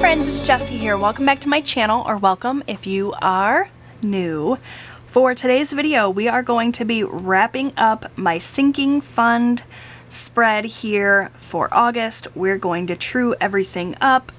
friends, it's Jessie here. Welcome back to my channel, or welcome if you are new. For today's video, we are going to be wrapping up my sinking fund spread here for August. We're going to true everything up.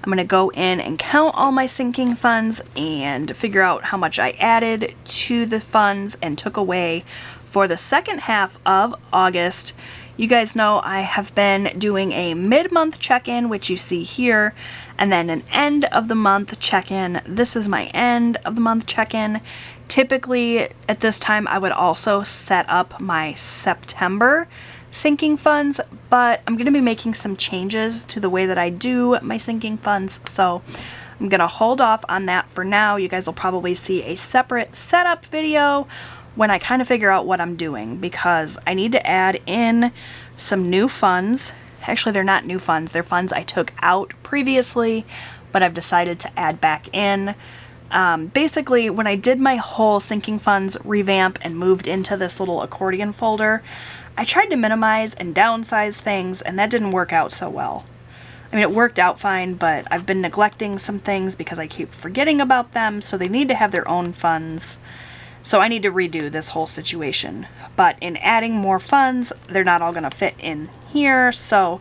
I'm going to go in and count all my sinking funds and figure out how much I added to the funds and took away for the second half of August. You guys know I have been doing a mid-month check-in, which you see here, and then an end of the month check-in. This is my end of the month check-in. Typically at this time I would also set up my September sinking funds, but I'm going to be making some changes to the way that I do my sinking funds, so I'm going to hold off on that for now. You guys will probably see a separate setup video when I kind of figure out what I'm doing, because I need to add in some new funds. Actually, they're not new funds, they're funds I took out previously, but I've decided to add back in. Basically, when I did my whole sinking funds revamp and moved into this little accordion folder, I tried to minimize and downsize things, and that didn't work out so well. I mean, it worked out fine, but I've been neglecting some things because I keep forgetting about them, so they need to have their own funds. So I need to redo this whole situation. But in adding more funds, they're not all going to fit in here, so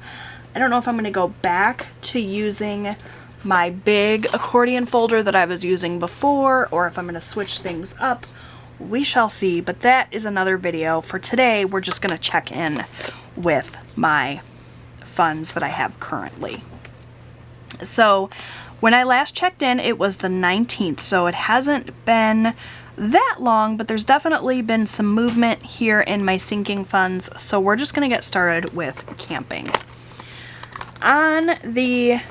I don't know if I'm going to go back to using my big accordion folder that I was using before, or if I'm going to switch things up. We shall see, but that is another video. For today, we're just going to check in with my funds that I have currently. So when I last checked in, it was the 19th, so it hasn't been that long, but there's definitely been some movement here in my sinking funds, so we're just going to get started with camping. On the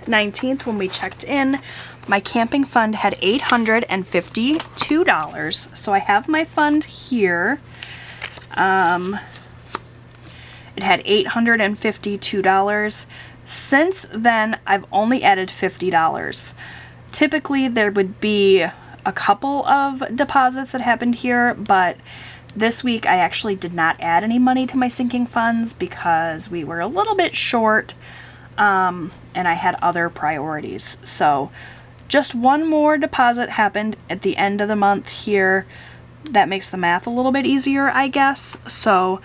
19th, when we checked in, my camping fund had $852, so I have my fund here. It had $852. Since then, I've only added $50. Typically, there would be a couple of deposits that happened here, but this week I actually did not add any money to my sinking funds because we were a little bit short, and I had other priorities. So just one more deposit happened at the end of the month here. That makes the math a little bit easier, I guess. So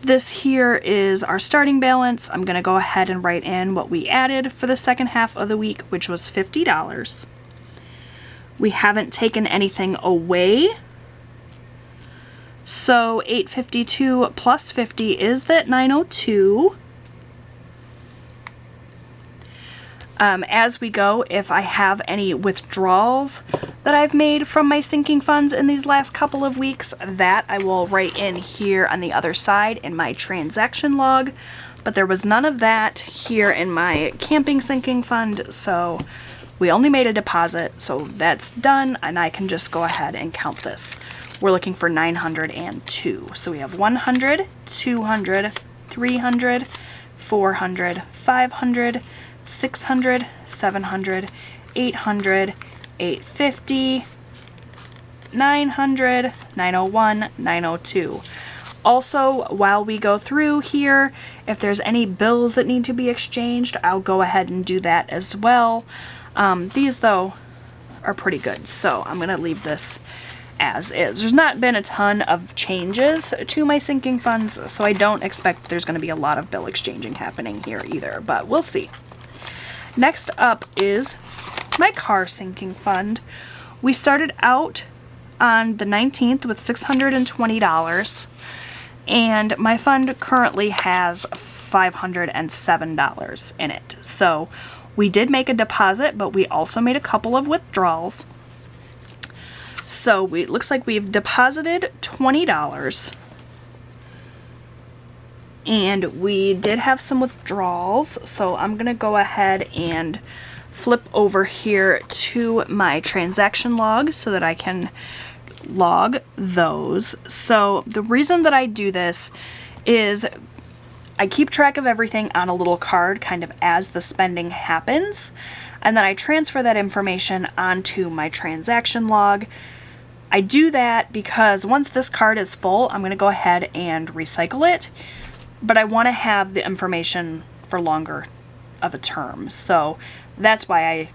this here is our starting balance. I'm going to go ahead and write in what we added for the second half of the week, which was $50. We haven't taken anything away, so $852 plus 50 is that $902. As we go, if I have any withdrawals that I've made from my sinking funds in these last couple of weeks, that I will write in here on the other side in my transaction log, but there was none of that here in my camping sinking fund, so we only made a deposit, so that's done, and I can just go ahead and count this. We're looking for 902. So we have 100, 200, 300, 400, 500, 600, 700, 800, 850, 900, 901, 902. Also, while we go through here, if there's any bills that need to be exchanged, I'll go ahead and do that as well. These, though, are pretty good, so I'm going to leave this as is. There's not been a ton of changes to my sinking funds, so I don't expect there's going to be a lot of bill exchanging happening here either, but we'll see. Next up is my car sinking fund. We started out on the 19th with $620, and my fund currently has $507 in it. So we did make a deposit, but we also made a couple of withdrawals. So it looks like we've deposited $20, and we did have some withdrawals, so I'm going to go ahead and flip over here to my transaction log so that I can log those. So the reason that I do this is I keep track of everything on a little card kind of as the spending happens, and then I transfer that information onto my transaction log. I do that because once this card is full, I'm going to go ahead and recycle it, but I want to have the information for longer of a term. So that's why I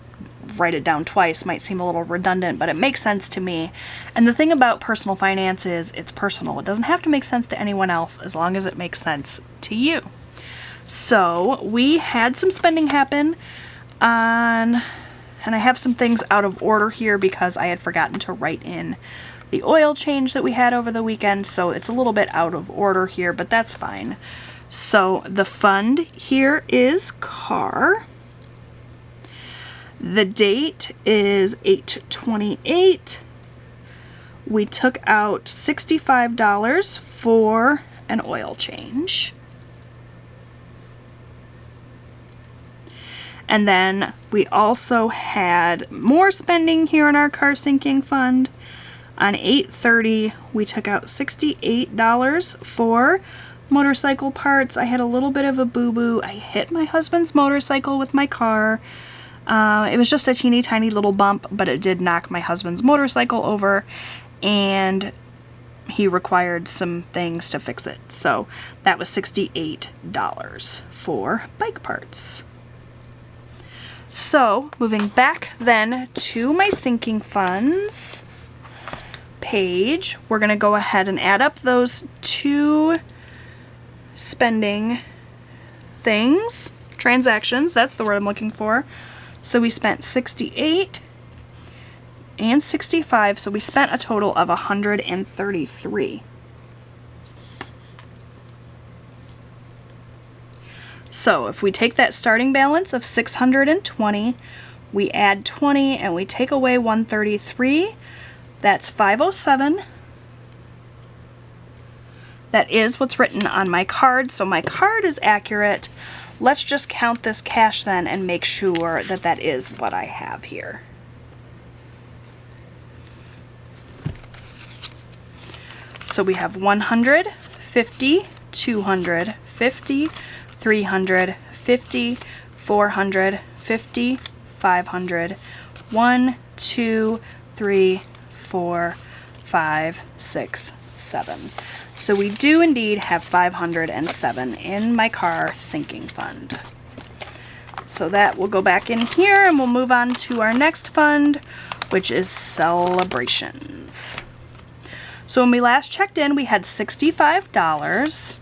write it down twice. Might seem a little redundant, but it makes sense to me. And the thing about personal finance is it's personal. It doesn't have to make sense to anyone else as long as it makes sense to you. So we had some spending happen on, and I have some things out of order here because I had forgotten to write in the oil change that we had over the weekend, so it's a little bit out of order here, but that's fine. So the fund here is car. The date is 8/28. We took out $65 for an oil change. And then we also had more spending here in our car sinking fund. On 8/30, we took out $68 for motorcycle parts. I had a little bit of a boo-boo. I hit my husband's motorcycle with my car. It was just a teeny tiny little bump, but it did knock my husband's motorcycle over, and he required some things to fix it. So that was $68 for bike parts. So moving back then to my sinking funds page, we're going to go ahead and add up those two spending things, transactions, that's the word I'm looking for. So we spent 68 and 65, so we spent a total of 133. So if we take that starting balance of 620, we add 20 and we take away 133, that's 507. That is what's written on my card, so my card is accurate. Let's just count this cash then and make sure that that is what I have here. So we have 100, 50, 200, 50, 300, 50, 400, 50, 500, 1, 2, 3, 4, 5, 6, 7. So we do indeed have 507 in my car sinking fund. So that will go back in here and we'll move on to our next fund, which is celebrations. So when we last checked in, we had $65.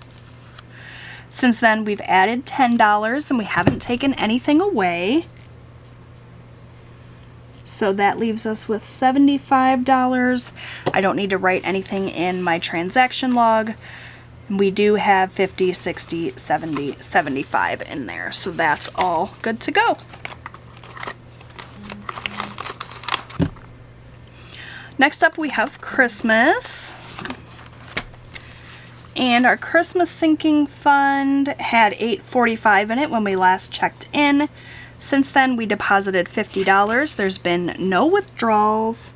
Since then, we've added $10 and we haven't taken anything away. So that leaves us with $75. I don't need to write anything in my transaction log. We do have 50, 60, 70, 75 in there. So that's all good to go. Next up we have Christmas. And our Christmas sinking fund had $845 in it when we last checked in. Since then, we deposited $50. There's been no withdrawals.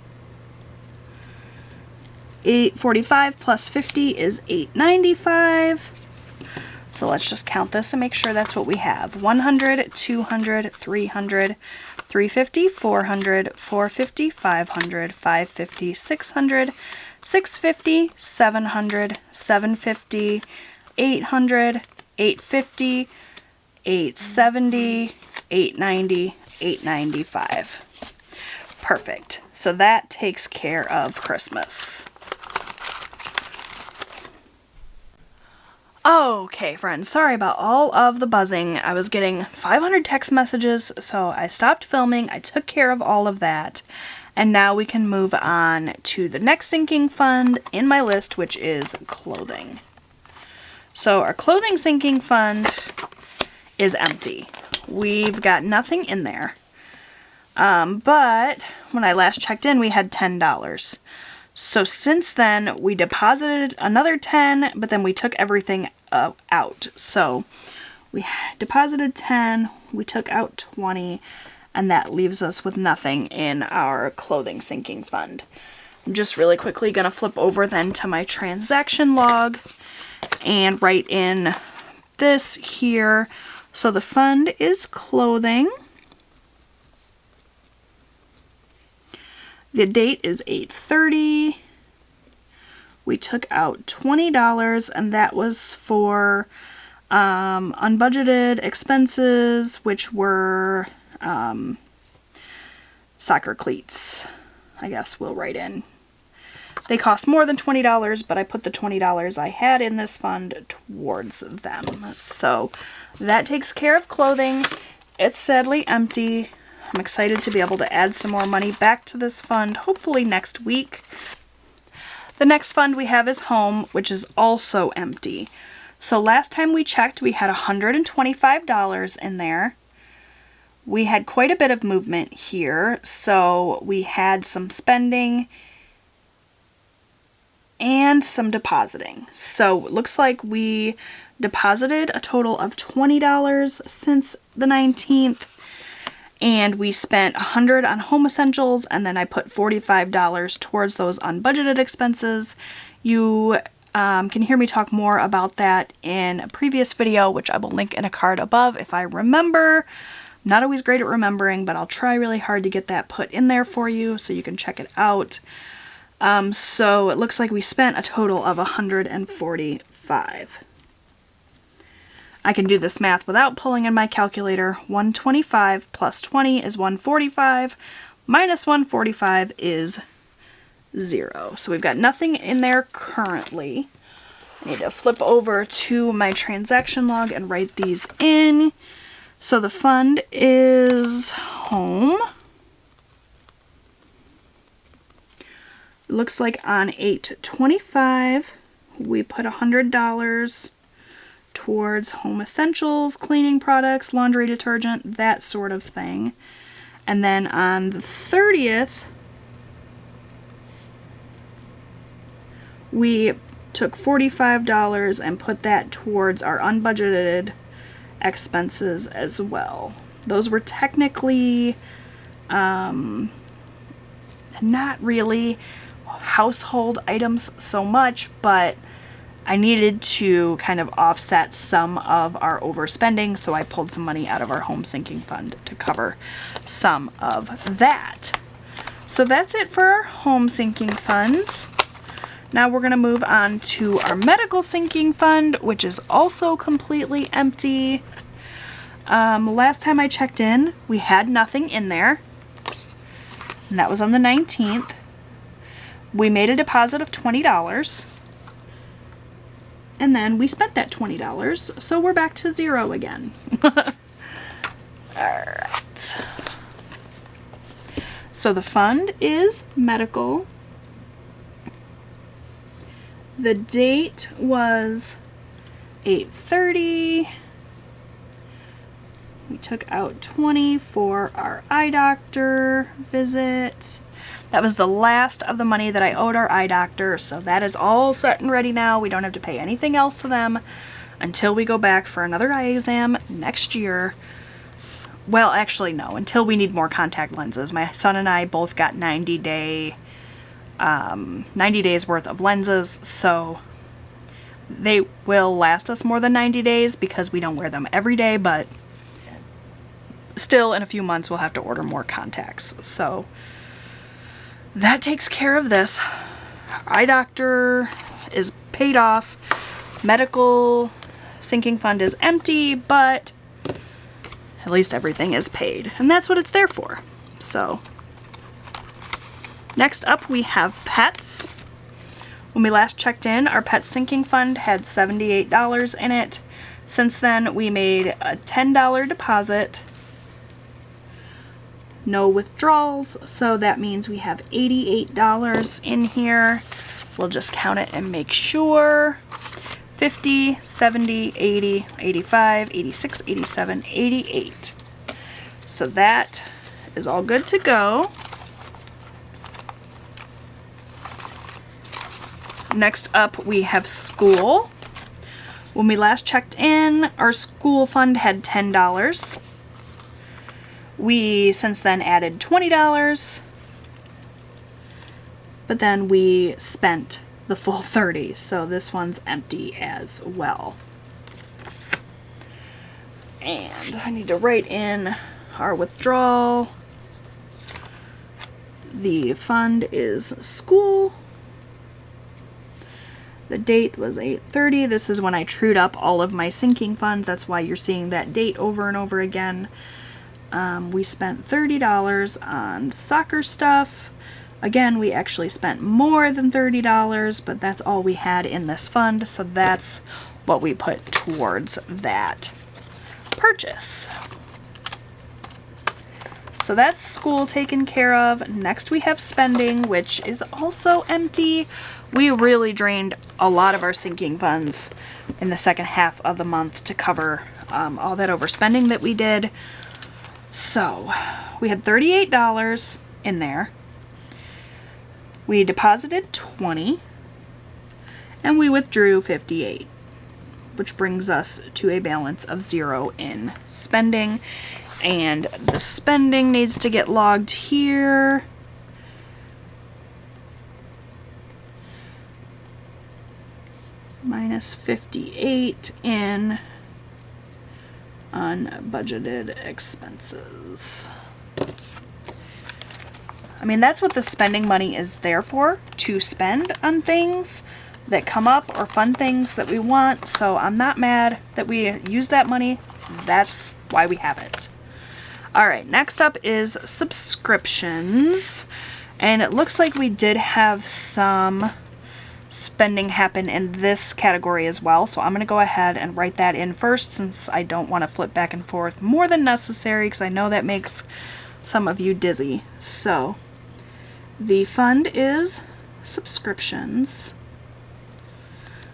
$845 plus 50 is $895. So let's just count this and make sure that's what we have. 100, 200, 300, 350, 400, 450, 500, 550, 600, 650, 700, 750, 800, 850, 870, 890, 895. Perfect. So that takes care of Christmas. Okay, friends, sorry about all of the buzzing. I was getting 500 text messages, so I stopped filming. I took care of all of that. And now we can move on to the next sinking fund in my list, which is clothing. So our clothing sinking fund is empty. We've got nothing in there. But when I last checked in, we had $10. So since then, we deposited another 10, but then we took everything out. So we deposited 10, we took out 20, and that leaves us with nothing in our clothing sinking fund. I'm just really quickly going to flip over then to my transaction log and write in this here. So the fund is clothing. The date is 8/30. We took out $20, and that was for Unbudgeted expenses, which were soccer cleats, I guess we'll write in. They cost more than $20, but I put the $20 I had in this fund towards them. So that takes care of clothing. It's sadly empty. I'm excited to be able to add some more money back to this fund, hopefully next week. The next fund we have is home, which is also empty. So last time we checked, we had $125 in there. We had quite a bit of movement here, so we had some spending and some depositing. So it looks like we deposited a total of $20 since the 19th, and we spent $100 on home essentials, and then I put $45 towards those unbudgeted expenses. You can hear me talk more about that in a previous video, which I will link in a card above if I remember. I'm not always great at remembering, but I'll try really hard to get that put in there for you so you can check it out. So it looks like we spent a total of $145. I can do this math without pulling in my calculator. 125 plus 20 is 145. Minus 145 is 0. So we've got nothing in there currently. I need to flip over to my transaction log and write these in. So the fund is home. It looks like on 8/25 we put $100 towards home essentials, cleaning products, laundry detergent, that sort of thing. And then on the 30th, we took $45 and put that towards our unbudgeted expenses as well. Those were technically not really household items so much, but I needed to kind of offset some of our overspending, so I pulled some money out of our home sinking fund to cover some of that. So that's it for our home sinking funds. Now we're going to move on to our medical sinking fund, which is also completely empty. Last time I checked in, we had nothing in there, and that was on the 19th. We made a deposit of $20, and then we spent that $20, so we're back to 0 again. Alright. So the fund is medical. The date was 8/30. We took out $20 for our eye doctor visit. That was the last of the money that I owed our eye doctor, so that is all set and ready now. We don't have to pay anything else to them until we go back for another eye exam next year. Well, actually, no, until we need more contact lenses. My son and I both got 90 days worth of lenses, so they will last us more than 90 days because we don't wear them every day, but still in a few months we'll have to order more contacts. So that takes care of this. Eye doctor is paid off. Medical sinking fund is empty, but at least everything is paid, and that's what it's there for. So next up we have pets. When we last checked in, our pet sinking fund had $78 in it. Since then we made a $10 deposit. No withdrawals, so that means we have $88 in here. We'll just count it and make sure. 50, 70, 80, 85, 86, 87, 88. So that is all good to go. Next up we have school. When we last checked in, our school fund had $10. We since then added $20, but then we spent the full $30, so this one's empty as well. And I need to write in our withdrawal. The fund is school. The date was 8/30. This is when I trued up all of my sinking funds. That's why you're seeing that date over and over again. We spent $30 on soccer stuff. Again, we actually spent more than $30, but that's all we had in this fund, so that's what we put towards that purchase. So that's school taken care of. Next we have spending, which is also empty. We really drained a lot of our sinking funds in the second half of the month to cover all that overspending that we did. So we had $38 in there. We deposited $20 and we withdrew $58, which brings us to a balance of 0 in spending. And the spending needs to get logged here. Minus 58 in unbudgeted expenses. I mean, that's what the spending money is there for, to spend on things that come up or fun things that we want. So I'm not mad that we use that money. That's why we have it. All right, next up is subscriptions. And it looks like we did have some spending happen in this category as well. So I'm going to go ahead and write that in first, since I don't want to flip back and forth more than necessary, because I know that makes some of you dizzy. So the fund is subscriptions.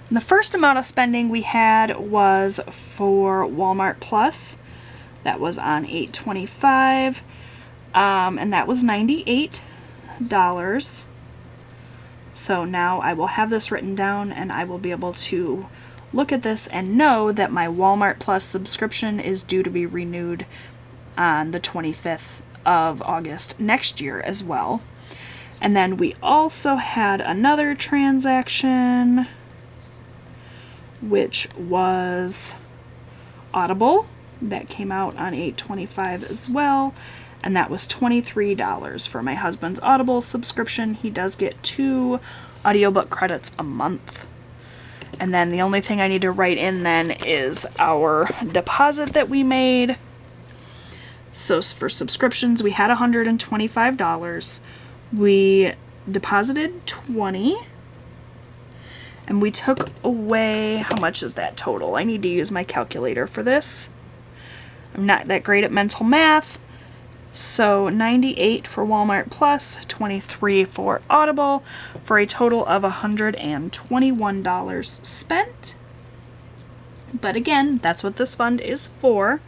And the first amount of spending we had was for Walmart Plus. That was on $8.25, and that was $98. So now I will have this written down, and I will be able to look at this and know that my Walmart Plus subscription is due to be renewed on the 25th of August next year as well. And then we also had another transaction, which was Audible. That came out on $8.25 as well, and that was $23 for my husband's Audible subscription. He does get 2 audiobook credits a month. And then the only thing I need to write in then is our deposit that we made. So for subscriptions, we had $125. We deposited $20. And we took away, how much is that total? I need to use my calculator for this. I'm not that great at mental math. So $98 for Walmart Plus, $23 for Audible, for a total of $121 spent. But again, that's what this fund is for.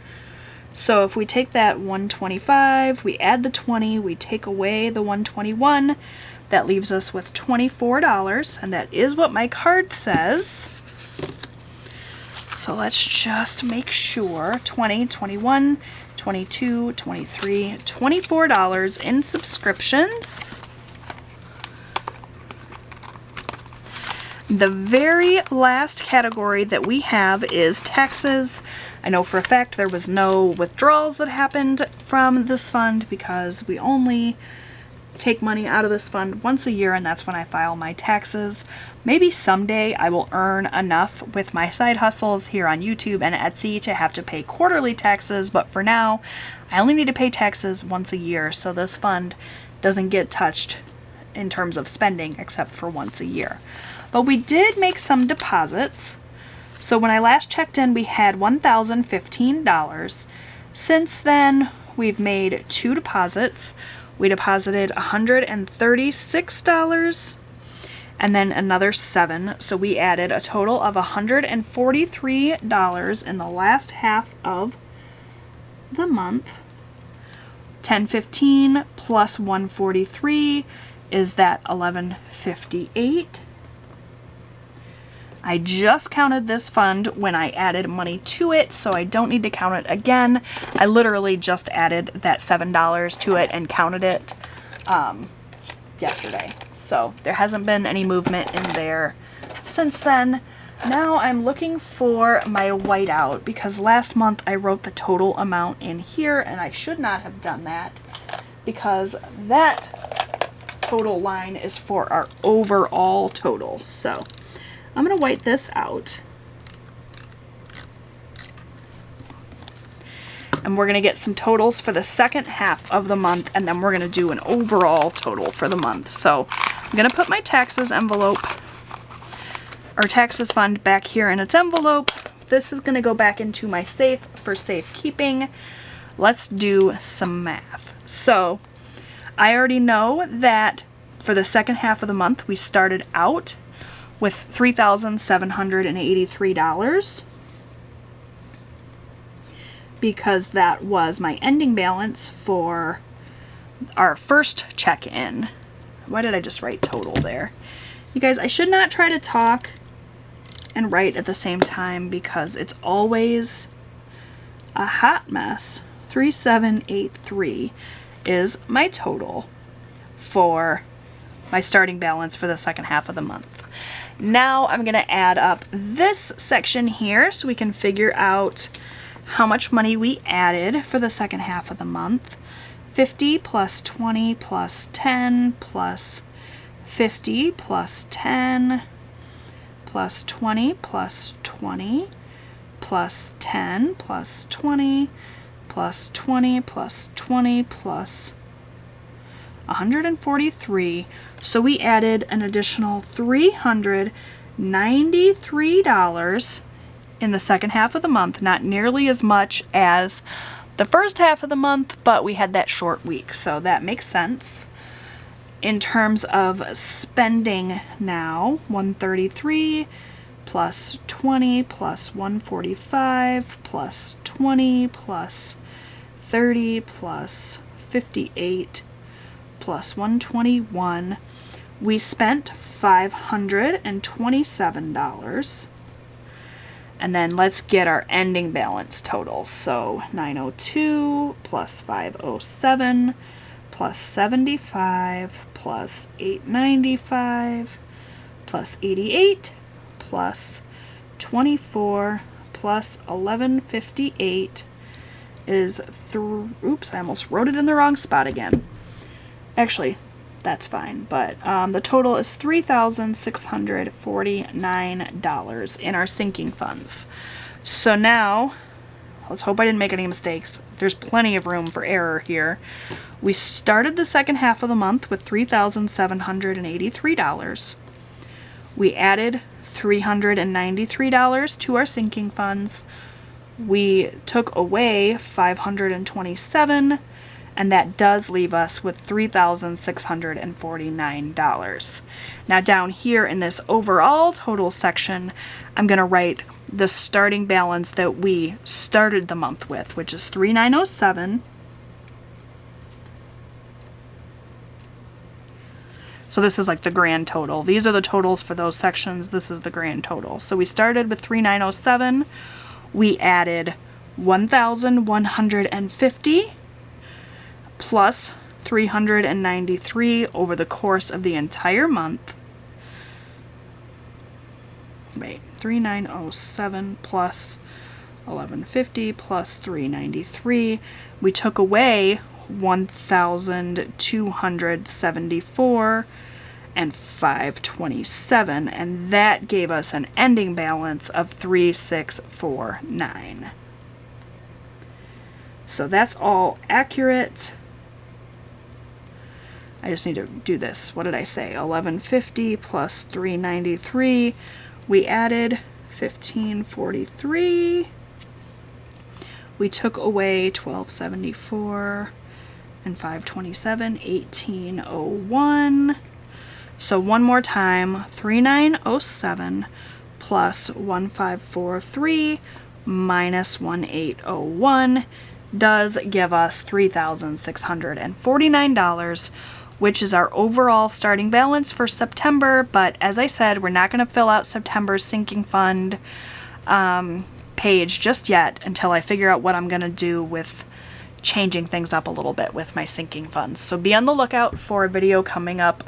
So if we take that $125, we add the $20, we take away the $121, that leaves us with $24, and that is what my card says. So let's just make sure. 20, 21, 22, 23, $24 in subscriptions. The very last category that we have is taxes. I know for a fact there was no withdrawals that happened from this fund because we only take money out of this fund once a year, and that's when I file my taxes. Maybe someday I will earn enough with my side hustles here on YouTube and Etsy to have to pay quarterly taxes, but for now I only need to pay taxes once a year, so this fund doesn't get touched in terms of spending except for once a year. But we did make some deposits. So when I last checked in, we had $1,015. Since then, we've made 2 deposits. We deposited $136 and then another $7. So we added a total of $143 in the last half of the month. $10.15 plus $143 is that $11.58. I just counted this fund when I added money to it, so I don't need to count it again. I literally just added that $7 to it and counted it yesterday. So there hasn't been any movement in there since then. Now I'm looking for my whiteout because last month I wrote the total amount in here, and I should not have done that because that total line is for our overall total. So I'm going to white this out. And we're going to get some totals for the second half of the month, and then we're going to do an overall total for the month. So I'm going to put my taxes envelope, or taxes fund, back here in its envelope. This is going to go back into my safe for safekeeping. Let's do some math. So I already know that for the second half of the month, we started out with $3,783. Because that was my ending balance for our first check-in. Why did I just write total there? You guys, I should not try to talk and write at the same time because it's always a hot mess. 3,783 is my total for my starting balance for the second half of the month. Now I'm going to add up this section here so we can figure out how much money we added for the second half of the month. 50 plus 20 plus 10 plus 50 plus 10 plus 20 plus 20 plus 10 plus 20 plus 20 plus 20 plus 143. So we added an additional $393 in the second half of the month. Not nearly as much as the first half of the month, but we had that short week, so that makes sense. In terms of spending now, 133 plus 20 plus 145 plus 20 plus 30 plus 58 plus 121. We spent $527. And then let's get our ending balance total. So 902 plus 507 plus 75 plus 895 plus 88 plus 24 plus 1158 is oops, I almost wrote it in the wrong spot again. Actually, that's fine, but the total is $3,649 in our sinking funds. So now, let's hope I didn't make any mistakes. There's plenty of room for error here. We started the second half of the month with $3,783. We added $393 to our sinking funds. We took away $527, and that does leave us with $3,649. Now down here in this overall total section, I'm going to write the starting balance that we started the month with, which is $3,907. So this is like the grand total. These are the totals for those sections. This is the grand total. So we started with $3,907. We added $1,150 plus $393 over the course of the entire month. Wait, 3,907 plus 1,150 plus 393. We took away 1,274 and 527, and that gave us an ending balance of 3,649. So that's all accurate. I just need to do this. What did I say? 1150 plus 393. We added 1543. We took away 1274 and 527, 1801. So one more time, 3907 plus 1543 minus 1801 does give us $3,649, which is our overall starting balance for September. But as I said, we're not going to fill out September's sinking fund page just yet until I figure out what I'm going to do with changing things up a little bit with my sinking funds. So be on the lookout for a video coming up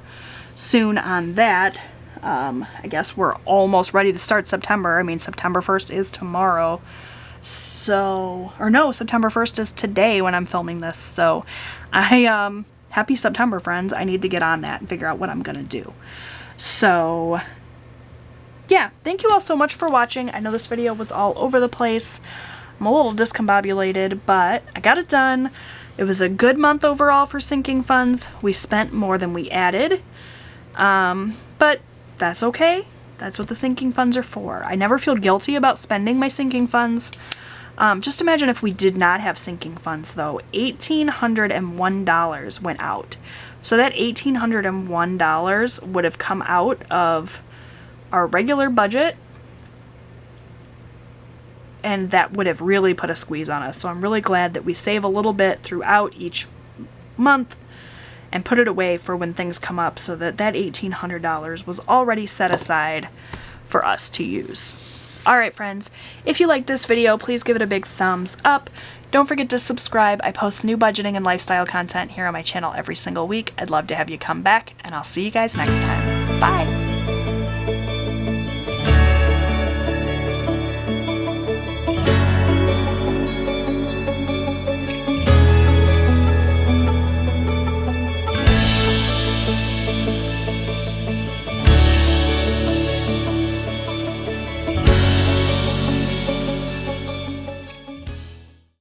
soon on that. I guess we're almost ready to start September. I mean, September 1st is tomorrow. So, or no, September 1st is today when I'm filming this. So happy September, friends. I need to get on that and figure out what I'm going to do. So, yeah, thank you all so much for watching. I know this video was all over the place. I'm a little discombobulated, but I got it done. It was a good month overall for sinking funds. We spent more than we added, but that's okay. That's what the sinking funds are for. I never feel guilty about spending my sinking funds. Just imagine if we did not have sinking funds, though. $1,801 went out. So that $1,801 would have come out of our regular budget, and that would have really put a squeeze on us. So I'm really glad that we save a little bit throughout each month and put it away for when things come up, so that that $1,800 was already set aside for us to use. Alright friends, if you liked this video, please give it a big thumbs up. Don't forget to subscribe. I post new budgeting and lifestyle content here on my channel every single week. I'd love to have you come back, and I'll see you guys next time. Bye!